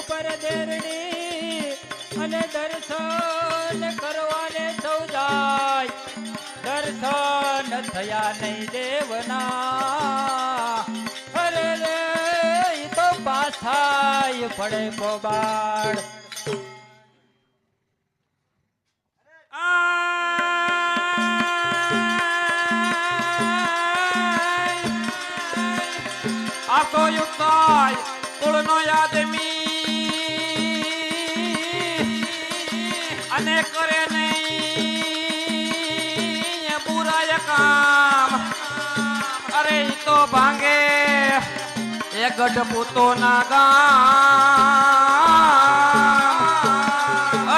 ઉપર દેરડી અને દર્શન કરવાને સૌ જાય. દર્શન થયા નહીં દેવના, અરે રે ઈ તો પાછાય પડે કોબાળ. આસો યુક્તાય કુળનો આદમી અને કરે નહીં બુરાય કામ. અરે ઈ તો ભાંગે એ ગઢ પૂતો ના ગામ.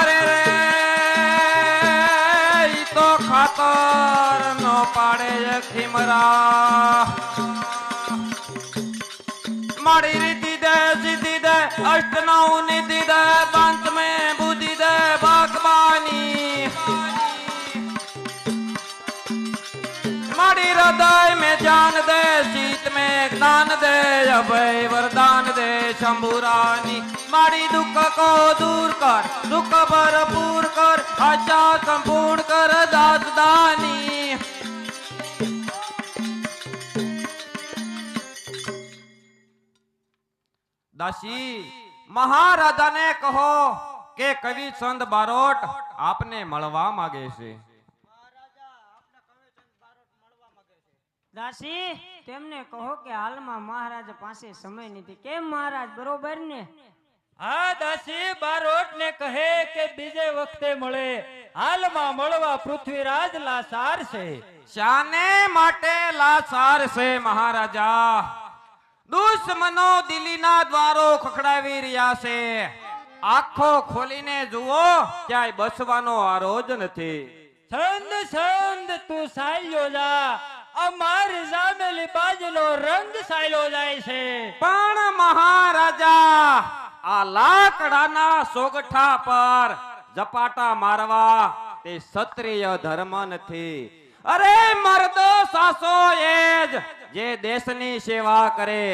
અરે રે ઈ તો ખાતર નો પાડે ખીમરા. माड़ी रीति दे सीधी दे अष्ट नौ निधि दे पंच में बुद्धि दे बागबानी. माड़ी हृदय में ज्ञान दे शीत में ज्ञान दे अभय वरदान दे शंभुरानी. माड़ी दुख को दूर कर दुख भरपूर कर आशा संपूर्ण कर दासदानी. दासी महाराजा ने कहो કે કવિ સંત બારોટ આપને મળવા માંગે છે. દાસી તેમને કહો કે હાલમાં મહારાજ પાસે સમય નથી. કેમ મહારાજ, બરોબર ને? હા દાસી બારોટ ને કહે કે બીજે વખતે મળે, હાલમાં મળવા પૃથ્વીરાજ લાચાર છે. શાને માટે લાચાર છે મહારાજા? દુશ્મનો દિલ્હીના દ્વારો ખખડાવી રહ્યા છે. આંખો ખોલીને જુઓ, ક્યાંય બસવાનો આરો જ નથી. છંદ છંદ તું સાયલો જા, અમારી જામેલી બાજનો રંગ સાયલો જાય છે. પણ મહારાજા આ લાકડાના સોગઠા પર ઝપાટા મારવા તે ક્ષત્રિય ધર્મ નથી. અરે મર્દો સાસો એ જ જે દેશની સેવા કરે,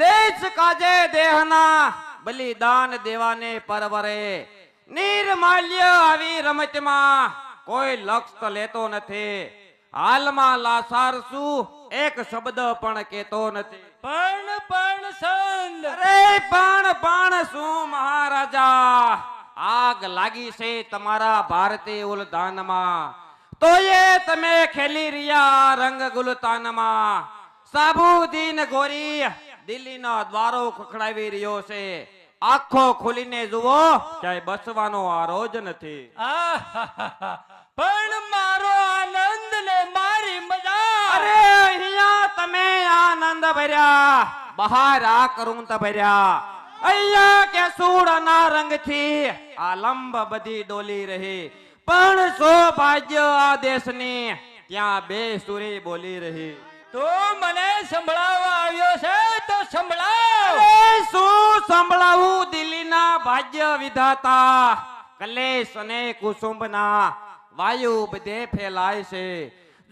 દેશ કાજે દેહના બલિદાન દેવાને પરવરે. નિર્માલ્ય આવી રમતમાં કોઈ લક્ષ્ય લેતો નથી. હાલમાં લાચાર છું, એક શબ્દ પણ કેતો નથી. પણ સંત, અરે પણ શું મહારાજા? આગ લાગી છે તમારા ભારતીય ઉલધાનમાં, તોય તમે ખેલી રહ્યા રંગ ગુલતાનમાં. સાબુદીન ગોરી દિલ્હીના દ્વારો ખખડાવી રહ્યો છે. આંખો ખોલીને જુઓ, ક્યાંય બસવાનો આરો જ નથી. આહાહાહા. પણ મારો આનંદ ને મારી મજા, અરે અહીંયા તમે આનંદ ભર્યા, બહાર આ કરુંત ભર્યા. અહીંયા કે સૂળના રંગથી આ લંબ બધી ડોલી રહી, પણ સૌભાગ્ય આ દેશની ત્યાં બે સુરી બોલી રહી. તો મને સંભળાવવા આવ્યો છે તો સંભળાવ. અરે શું સંભળાવું દિલ્હીના ભાગ્ય વિધાતા? કલેશ અને કુસુંબના વાયુ બધે ફેલાય છે.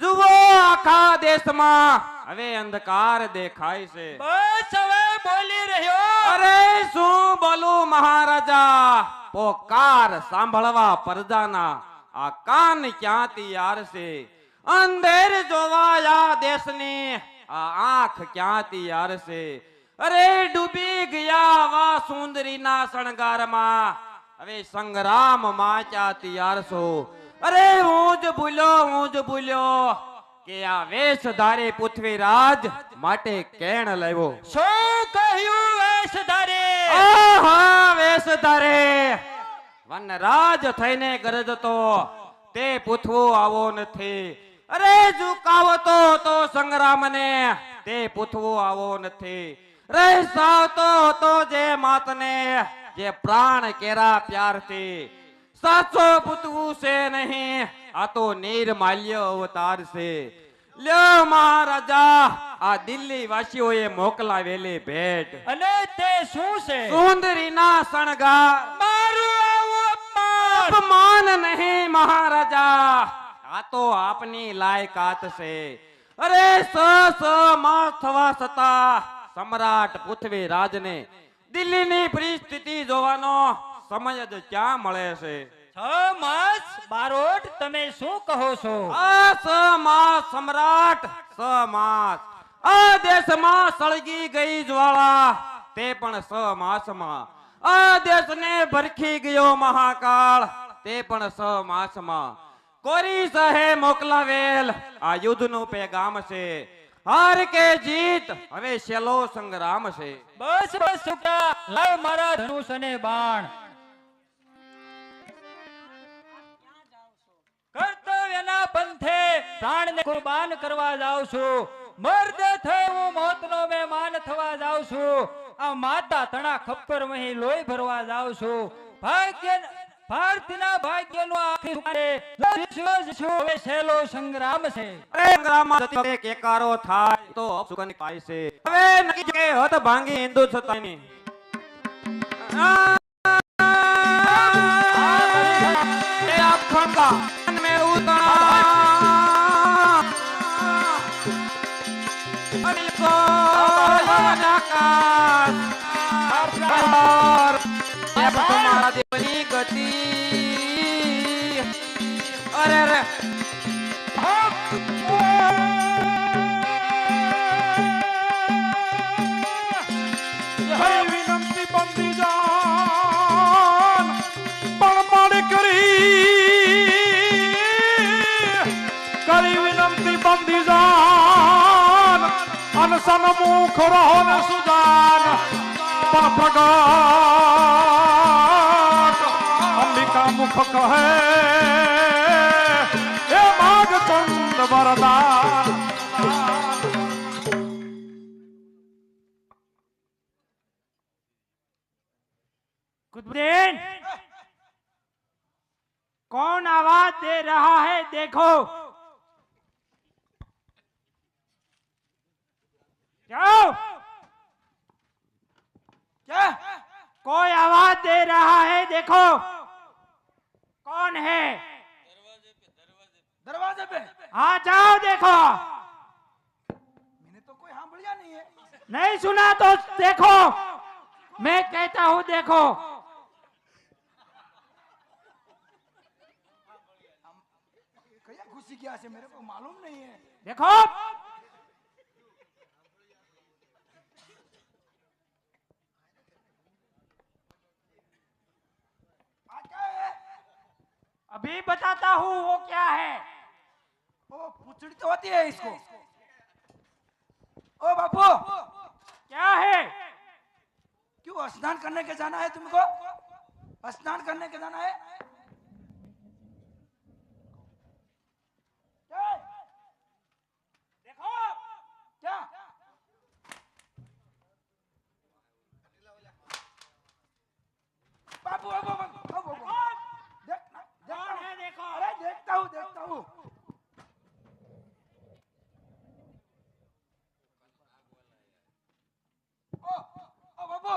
જુઓ આખા દેશમાં હવે અંધકાર દેખાય છે. બસ હવે બોલી રહ્યો. અરે શું બોલું મહારાજા? પોકાર સાંભળવા પરજાના આ કાન ક્યાંથી યારશે? અંધેર જોવા આ દેશની આ આંખ ક્યાંથી યારશે? અરે ડૂબી ગયા વા સુંદરીના શણગારમાં, હવે સંગ્રામમાં ક્યાંથી યારશો? અરે હું જ ભૂલ્યો કે આ વેશધારી પૃથ્વીરાજ માટે કેણ લેવો. શું કહ્યું વેશધારે? આહા વેશધારે વનરાજ થઈને ગરજતો તે પૂછવો આવો નથી. અરે ઝુકાવતો તો સંગ્રામને તે પૂછવો આવો નથી. રહેસાવતો તો જે માતને જે પ્રાણ કેરા પ્યારથી, સાચો પૂછવું છે નહીં, આ તો નિર્માલ્ય અવતાર છે. લ્યો મહારાજા, આ દિલ્હી વાસીઓએ મોકલાવેલી ભેટ. અને તે શું છે? સુંદરીના શણગાર. મારું આવું અપમાન. અપમાન નહીં મહારાજા, આ તો આપની લાયકાત છે. અરે માં થવા છતાં સમ્રાટ પૃથ્વીરાજને દિલ્હીની પરિસ્થિતિ જિંદગી જોવાનો સમય જ ક્યાં મળે છે? 6 માસ બારોટ તમે શું કહો છો? આ સમાસ સમ્રાટ સમાસ આ દેશમાં સળગી ગઈ જ્વાળા તે પણ સમાસમાં. આ દેશને ભરખી ગયો મહાકાળ તે પણ સમાસમાં. કોરી સાહે મોકલાવેલ આ યુદ્ધનું પેગામ છે. હાર કે જીત હવે છેલ્લો સંગ્રામ છે. બસ બસ છોકરા, લાવ મારા ધનુષ અને બાણ. કર્તવ્યના પંથે પ્રાણને કુરબાન કરવા જાઉં છું. મર્દ થઈ હું મોતનો મહેમાન થવા જાઉં છું. આ માતા તણા ખપ્પર મહી લોહી ભરવા જાઉં છું. ભારતીના ભાગ્યનું આખી સુકારે હવે છેલ્લો સંગ્રામ છે. અરે સંગ્રામમાં જતી એક એકારો થાય તો અપશુકન પાય છે. હવે નક્કી કે હત ભાંગી હિન્દુ છતાંની એ અખંડા મે ઉતણા અનિલ કો આકાશ એ તમારા દેવની ગતિ. અરે અરે વિનંતી બંદી જાન બળબડ કરી વિનંતી બંદી જાન અનસન મુખ રહો ને સુજાન પણ પ્રગટ અંબિકા મુખ કહે એ માગ ચંદ વરદાન. कुतुबुद्दीन, कौन आवाज दे रहा है देखो. जाओ. क्या? कोई आवाज दे रहा है देखो. कौन है? दरवाजे पे हाँ जाओ देखो. मैंने तो कोई सांभळ्या नहीं है. नहीं सुना तो देखो. मैं कहता हूँ देखो. कया घुसी गया से मेरे को मालूम नहीं है. देखो. आ क्या है? अभी बताता हूँ वो क्या है. ओ पूछड़ी तो होती है इसको. ओ बापू, क्या है? क्यों स्नान करने के जाना है तुमको? स्नान करने के जाना है? क्या? देखो. क्या? बापू बापू बापू बापू देख ना, देखता कौन हूँ. है देखो. अरे देखता हूँ देखता हूँ. ओ ओ बापू,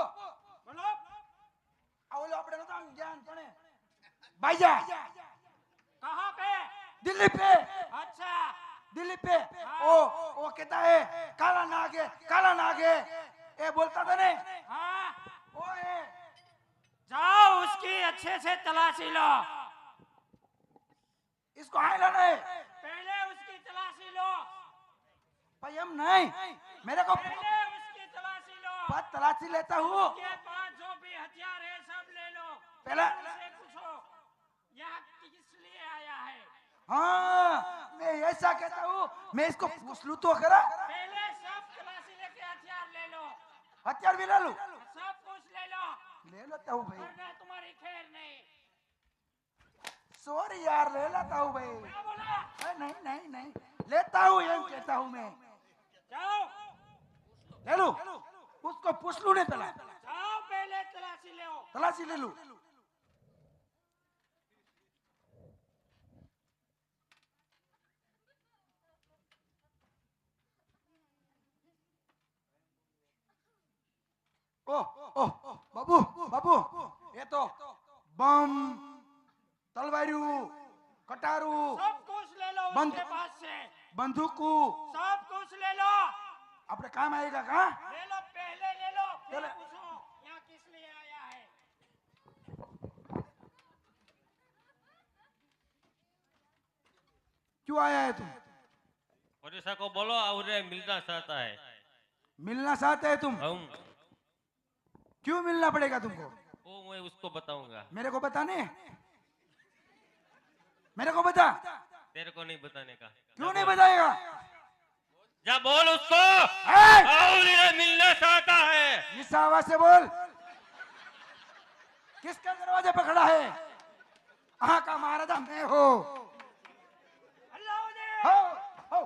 बोलो. આ ઓલો આપણે નતો આમ જ્ઞાન તણે ભાઈજા कहाँ पे? दिल्ली पे. अच्छा. दिल्ली पे वो कहता है काला नाग है ये बोलता था ने. हाँ. वो है. जाओ उसकी अच्छे से तलाशी लो. इसको हाय लाना है. पहले उसकी तलाशी लो. भाई हम नहीं, मेरे को पहले उसकी तलाशी लो. बात तलाशी लेता हूँ. उसके पास जो भी हथियार है सब ले लो. पहले उससे पूछो यहाँ किस लिए आया है. हाँ मैं ऐसा कहता हूँ, मैं इसको पूछ लूँ तो करा. पहले सब तलाशी लेके हथियार ले लो. हथियार भी ले लूँ. सब कुछ ले लो. ले लेता हूँ भाई. वरना तुम्हारी खैर नहीं. सॉरी यार ले लेता हूँ भाई. क्या बोला? नहीं नहीं नहीं लेता हूँ ये कहता हूँ मैं. जाओ. ले लूँ. उसको पूछ लूँ नहीं पहले. जाओ पहले तलाशी ले. तलाशी ले लूँ. ओ ओ बाबू बाबू ये तो बम तलवारू कटारू सब कुछ ले लो बंद- उसके पास से. बंदूकू सब कुछ ले लो. अपने काम आएगा कहाँ? ले लो पहले ले लो. फिर चले. पूछो यहाँ किस लिए आया है. क्यों आया है तुम? ओडिशा को बोलो और मिलना चाहता है। मिलना चाहते है तुम? हम क्यों मिलना पड़ेगा तुमको? वो मैं उसको बताऊंगा। मेरे को बताने? मेरे को बता। तेरे को नहीं बताने का। क्यों नहीं बताएगा? जा बोल उसको। ए! और ये मिलना चाहता है। इस आवाज से बोल। किसका दरवाजा पे खड़ा है? यहाँ का महाराजा मैं हो। हो।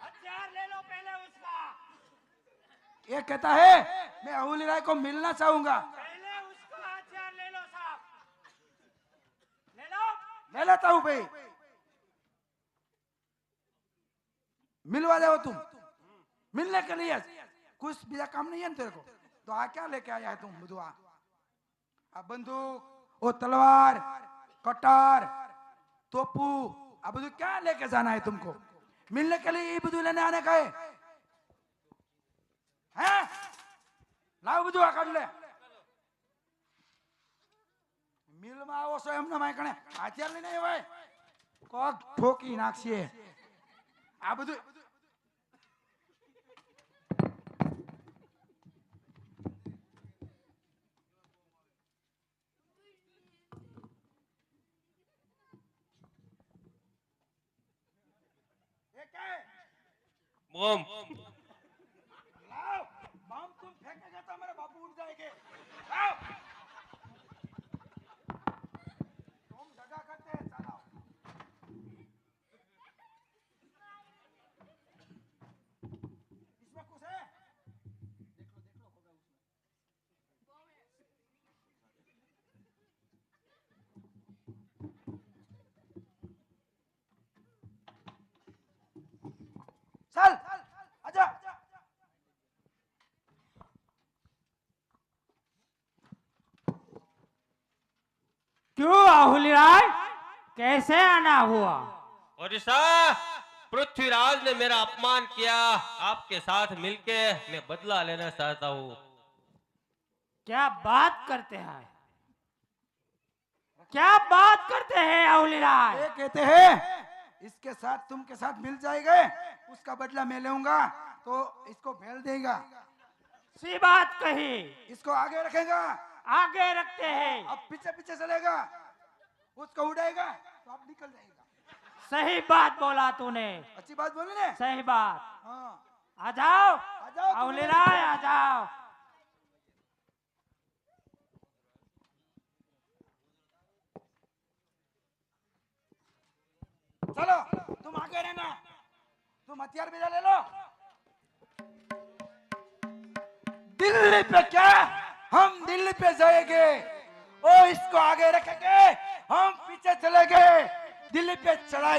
हथियार ले लो पहले उसका। ये कहता है मैं अहुली राय को मिलना चाहूंगा। पहले उसको हथियार ले लो साहब। ले लो। ले लेता हूं भाई। मिलवा दो तुम। मिलने के लिए कुछ बीजा काम नहीं है ना तेरे को? तो आ क्या लेके आया है तुम बुधवा? अब बंदूक, वो तलवार, कटार, तोपू, अब बुधु क्या लेके जाना है तुमको? मिलने के लिए ये बुधु लेने आने का है? हैं? लाओ बुधुआ कर ले। मिल में आवो છો એમને માયકણે હથિયાર લઈને આવ્યા કોક ઠોકી નાખશે આ બધું ये क्या है? बम। लाओ बम तुम फेंकेगा तो हमारे बापू उठ जाएंगे। लाओ तुम दगा करते हैं चलाओ। इसमें कुछ है? देख लो होगा उसमें। चल आजा। क्यों आहुली राय? कैसे आना हुआ? ओडिशा पृथ्वीराज ने मेरा अपमान किया। आपके साथ मिलके मैं बदला लेना चाहता हूँ। क्या बात करते हैं? क्या बात करते हैं आहुली राय? ये कहते हैं इसके साथ तुम के साथ मिल जाएंगे, उसका बदला मैं लूंगा तो इसको भेल देगा। सी बात कही। इसको आगे रखेगा, आगे रखते हैं। अब पीछे पीछे चलेगा, उसको उड़ाएगा तो अब निकल जाएगा। सही बात बोला तूने। अच्छी बात बोली ने? सही बात। हाँ आ जाओ आ जाओ तुम आहुली मेरे राय, पीछे। आ जाओ। चलो तुम आगे रहना, तुम हथियार भी ले लो। दिल्ली पे क्या? हम दिल्ली पे जाएंगे। ओ इसको आगे रखेंगे, हम पीछे चलेंगे, दिल्ली पे चढ़ाई